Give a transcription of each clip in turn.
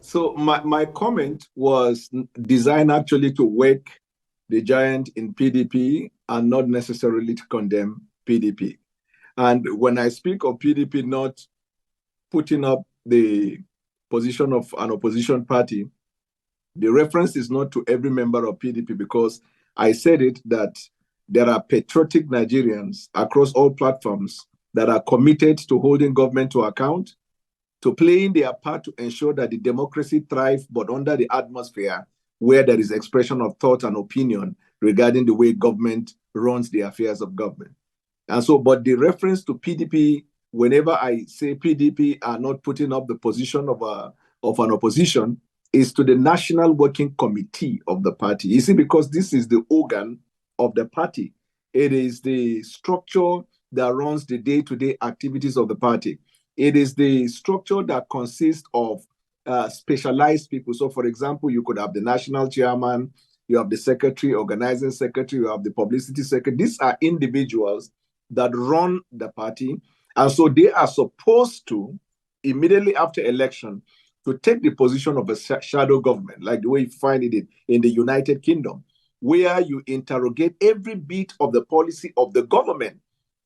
So my comment was designed actually to wake the giant in PDP and not necessarily to condemn PDP. And when I speak of PDP not putting up the position of an opposition party, the reference is not to every member of PDP, because I said it that there are patriotic Nigerians across all platforms that are committed to holding government to account, to playing their part to ensure that the democracy thrives, but under the atmosphere where there is expression of thought and opinion regarding the way government runs the affairs of government. And so, but the reference to PDP, whenever I say PDP are not putting up the position of an opposition, is to the National Working Committee of the party. You see, because this is the organ of the party. It is the structure that runs the day-to-day activities of the party. It is the structure that consists of specialized people. So, for example, you could have the national chairman, you have the secretary, organizing secretary, you have the publicity secretary. These are individuals that run the party. And so they are supposed to, immediately after election, to take the position of a shadow government, like the way you find it in the United Kingdom, where you interrogate every bit of the policy of the government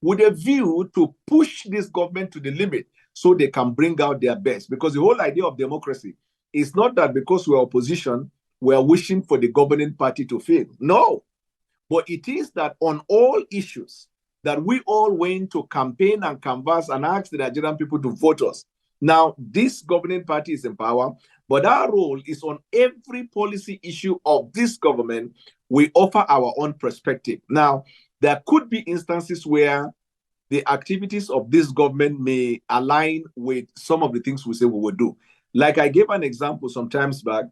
with a view to push this government to the limit so they can bring out their best. Because the whole idea of democracy is not that because we're opposition, we're wishing for the governing party to fail. No. But it is that on all issues that we all went to campaign and canvass and ask the Nigerian people to vote us. Now, this governing party is in power, but our role is on every policy issue of this government. We offer our own perspective. Now, there could be instances where the activities of this government may align with some of the things we say we will do. Like I gave an example some times back,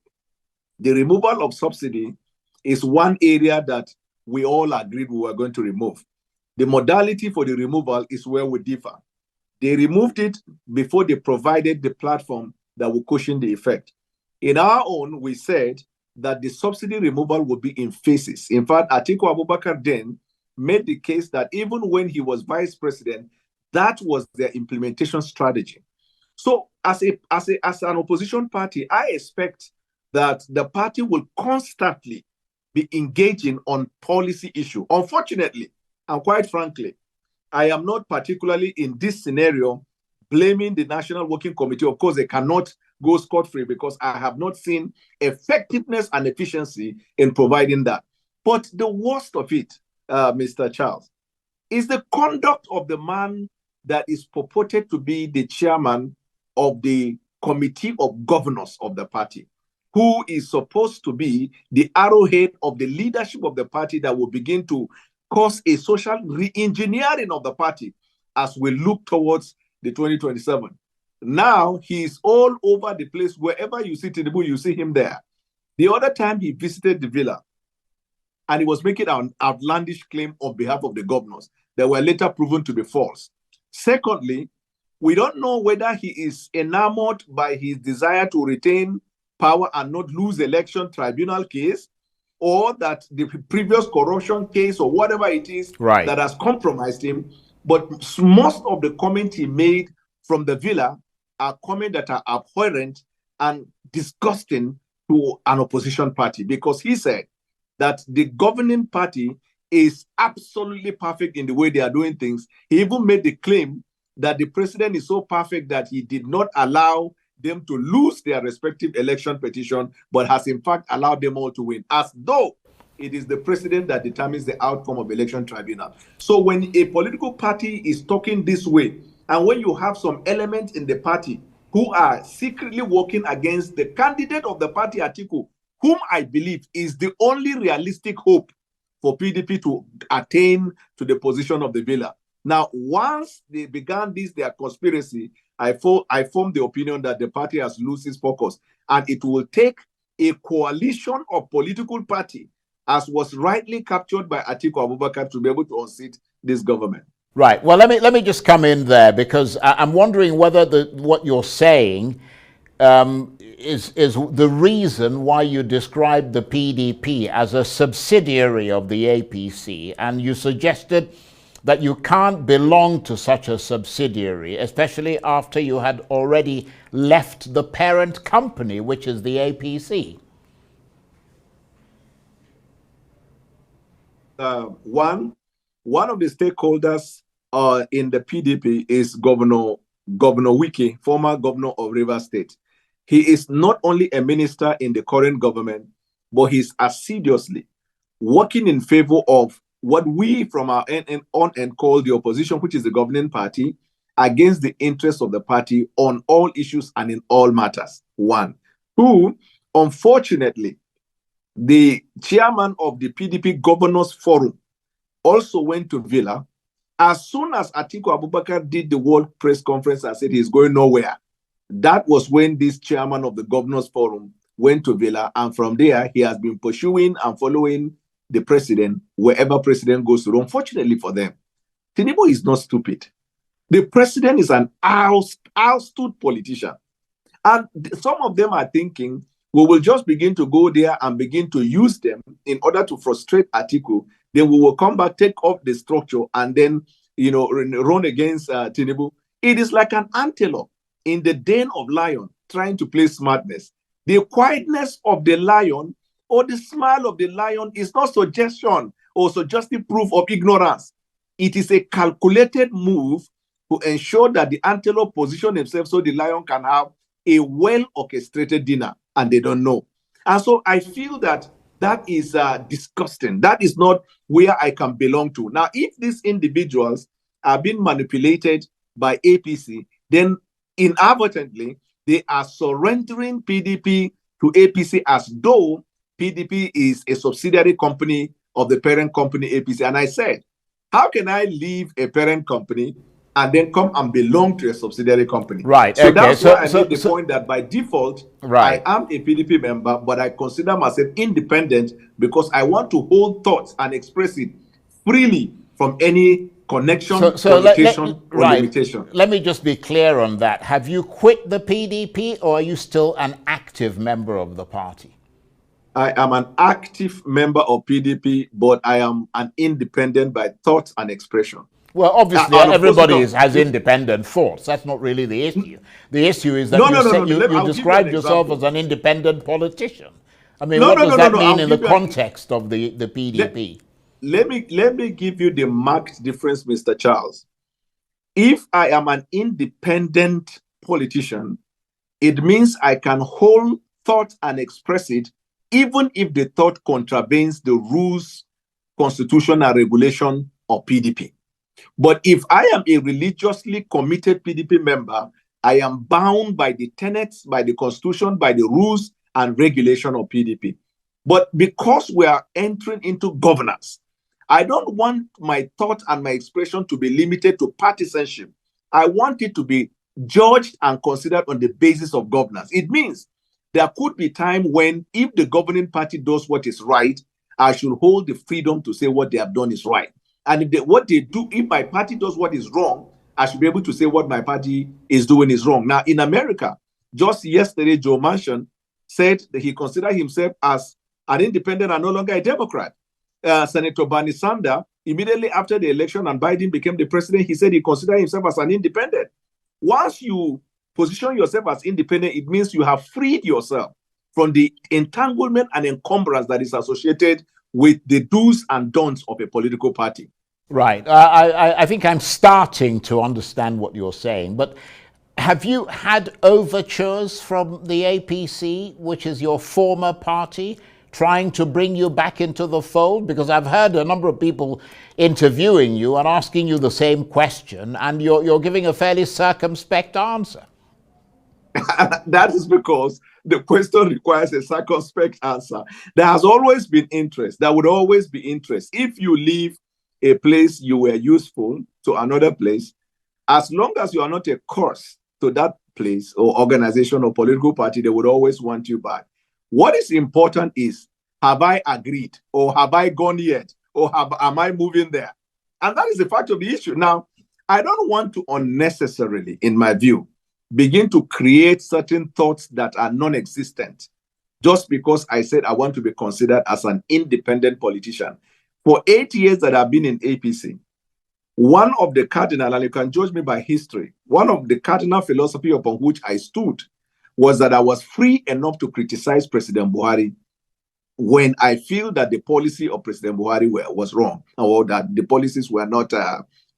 the removal of subsidy is one area that we all agreed we were going to remove. The modality for the removal is where we differ. They removed it before they provided the platform that will cushion the effect. In our own, we said that the subsidy removal would be in phases. In fact, Atiku Abubakar then made the case that even when he was vice president, that was their implementation strategy. So as an opposition party, I expect that the party will constantly be engaging on policy issue. Unfortunately, and quite frankly, I am not particularly in this scenario blaming the National Working Committee. Of course, they cannot go scot-free because I have not seen effectiveness and efficiency in providing that. But the worst of it, Mr. Charles, is the conduct of the man that is purported to be the chairman of the Committee of Governors of the party, who is supposed to be the arrowhead of the leadership of the party that will begin to cause a social re-engineering of the party as we look towards the 2027. Now, he is all over the place. Wherever you see Tinubu, you see him there. The other time he visited the villa, and he was making an outlandish claim on behalf of the governors that were later proven to be false. Secondly, we don't know whether he is enamored by his desire to retain power and not lose election tribunal case, or that the previous corruption case or whatever it is that has compromised him. But most of the comments he made from the villa are comments that are abhorrent and disgusting to an opposition party, because he said that the governing party is absolutely perfect in the way they are doing things. He even made the claim that the president is so perfect that he did not allow them to lose their respective election petition, but has in fact allowed them all to win, as though it is the president that determines the outcome of election tribunal. So when a political party is talking this way, and when you have some elements in the party who are secretly working against the candidate of the party, Atiku, whom I believe is the only realistic hope for PDP to attain to the position of the villa. Now, once they began their conspiracy, I formed the opinion that the party has lost its focus, and it will take a coalition of political party, as was rightly captured by Atiku Abubakar, to be able to unseat this government. Right. Well, let me just come in there, because I'm wondering whether what you're saying is the reason why you describe the PDP as a subsidiary of the APC, and you suggested that you can't belong to such a subsidiary, especially after you had already left the parent company, which is the APC? One of the stakeholders in the PDP is Governor Wike, former governor of Rivers State. He is not only a minister in the current government, but he's assiduously working in favor of what we from our end call the opposition, which is the governing party, against the interests of the party on all issues and in all matters. One. Two, unfortunately, the chairman of the PDP Governors Forum also went to Villa. As soon as Atiku Abubakar did the World Press Conference and said he's going nowhere, that was when this chairman of the Governors Forum went to Villa, and from there, he has been pursuing and following the president wherever president goes to. Unfortunately for them, Tinubu is not stupid. The president is an outstood politician. And some of them are thinking, we will just begin to go there and begin to use them in order to frustrate Atiku. Then we will come back, take off the structure, and then, run against Tinubu. It is like an antelope in the den of lion trying to play smartness. The quietness of the lion or the smile of the lion is not suggestion or suggestive proof of ignorance. It is a calculated move to ensure that the antelope position himself so the lion can have a well-orchestrated dinner, and they don't know. And so I feel that that is disgusting. That is not where I can belong to. Now, if these individuals are being manipulated by APC, then inadvertently, they are surrendering PDP to APC as though PDP is a subsidiary company of the parent company APC. And I said, how can I leave a parent company and then come and belong to a subsidiary company? Right. So that's why I made the point that by default, right, I am a PDP member, but I consider myself independent because I want to hold thoughts and express it freely from any connection, connotation, or limitation. Let me just be clear on that. Have you quit the PDP, or are you still an active member of the party? I am an active member of PDP, but I am an independent by thought and expression. Well, obviously, everybody has independent thoughts. That's not really the issue. The issue is that you described yourself as an independent politician. I mean, what does that mean in the context of the PDP? Let me give you the marked difference, Mr. Charles. If I am an independent politician, it means I can hold thought and express it, even if the thought contravenes the rules, constitution, and regulation of PDP. But if I am a religiously committed PDP member, I am bound by the tenets, by the constitution, by the rules and regulation of PDP. But because we are entering into governance, I don't want my thought and my expression to be limited to partisanship. I want it to be judged and considered on the basis of governance. It means there could be time when, if the governing party does what is right, I should hold the freedom to say what they have done is right. And if my party does what is wrong, I should be able to say what my party is doing is wrong. Now, in America, just yesterday, Joe Manchin said that he considered himself as an independent and no longer a Democrat. Senator Bernie Sanders, immediately after the election and Biden became the president, he said he considered himself as an independent. Once you position yourself as independent, it means you have freed yourself from the entanglement and encumbrance that is associated with the do's and don'ts of a political party. Right. I think I'm starting to understand what you're saying, but have you had overtures from the APC, which is your former party, trying to bring you back into the fold? Because I've heard a number of people interviewing you and asking you the same question, and you're giving a fairly circumspect answer. That is because the question requires a circumspect answer. There has always been interest. There would always be interest. If you leave a place you were useful to another place, as long as you are not a curse to that place or organization or political party, they would always want you back. What is important is, have I agreed, or have I gone yet, or am I moving there? And that is the fact of the issue. Now, I don't want to unnecessarily, in my view, begin to create certain thoughts that are non-existent just because I said I want to be considered as an independent politician. For 8 years that I've been in APC, One of the cardinal, and you can judge me by history, one of the cardinal philosophy upon which I stood was that I was free enough to criticize President Buhari when I feel that the policy of President Buhari was wrong, or that the policies were not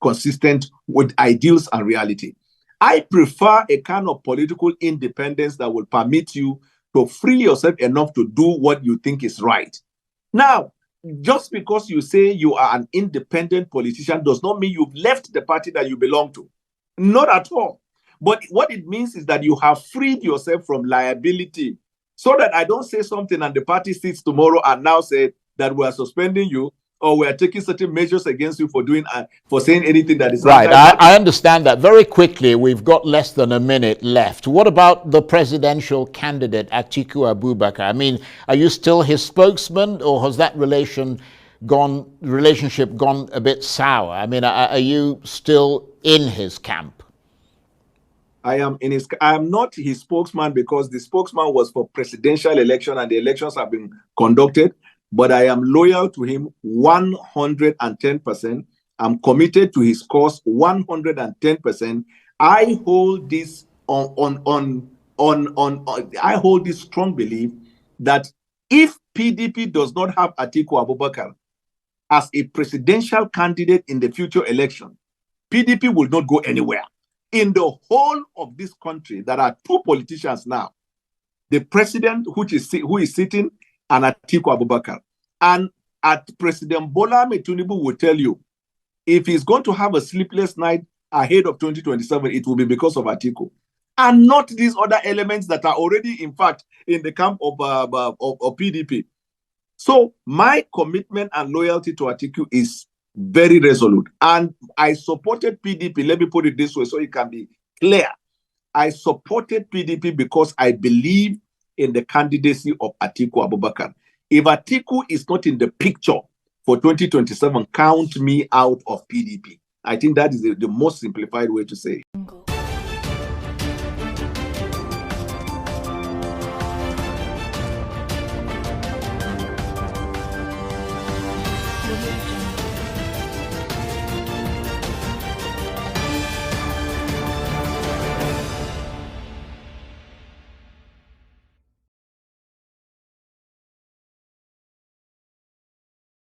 consistent with ideals and reality. I prefer a kind of political independence that will permit you to free yourself enough to do what you think is right. Now, just because you say you are an independent politician does not mean you've left the party that you belong to. Not at all. But what it means is that you have freed yourself from liability, so that I don't say something and the party sits tomorrow and now say that we are suspending you or we are taking certain measures against you for saying anything that is right. I understand that. Very quickly, we've got less than a minute left. What about the presidential candidate, Atiku Abubakar? I mean, are you still his spokesman, or has that relationship gone a bit sour? I mean, are you still in his camp? I am not his spokesman, because the spokesman was for presidential election and the elections have been conducted, but I am loyal to him 110%. I'm committed to his cause 110%. I hold this I hold this strong belief that if PDP does not have Atiku Abubakar as a presidential candidate in the future election, PDP will not go anywhere. In the whole of this country, there are two politicians now: the president, who is sitting, and Atiku Abubakar. And President Bwala Tinubu will tell you, if he's going to have a sleepless night ahead of 2027, it will be because of Atiku, and not these other elements that are already, in fact, in the camp of PDP. So my commitment and loyalty to Atiku is very resolute. And I supported PDP, let me put it this way so it can be clear. I supported PDP because I believe in the candidacy of Atiku Abubakar. If Atiku is not in the picture for 2027, count me out of PDP. I think that is the most simplified way to say it.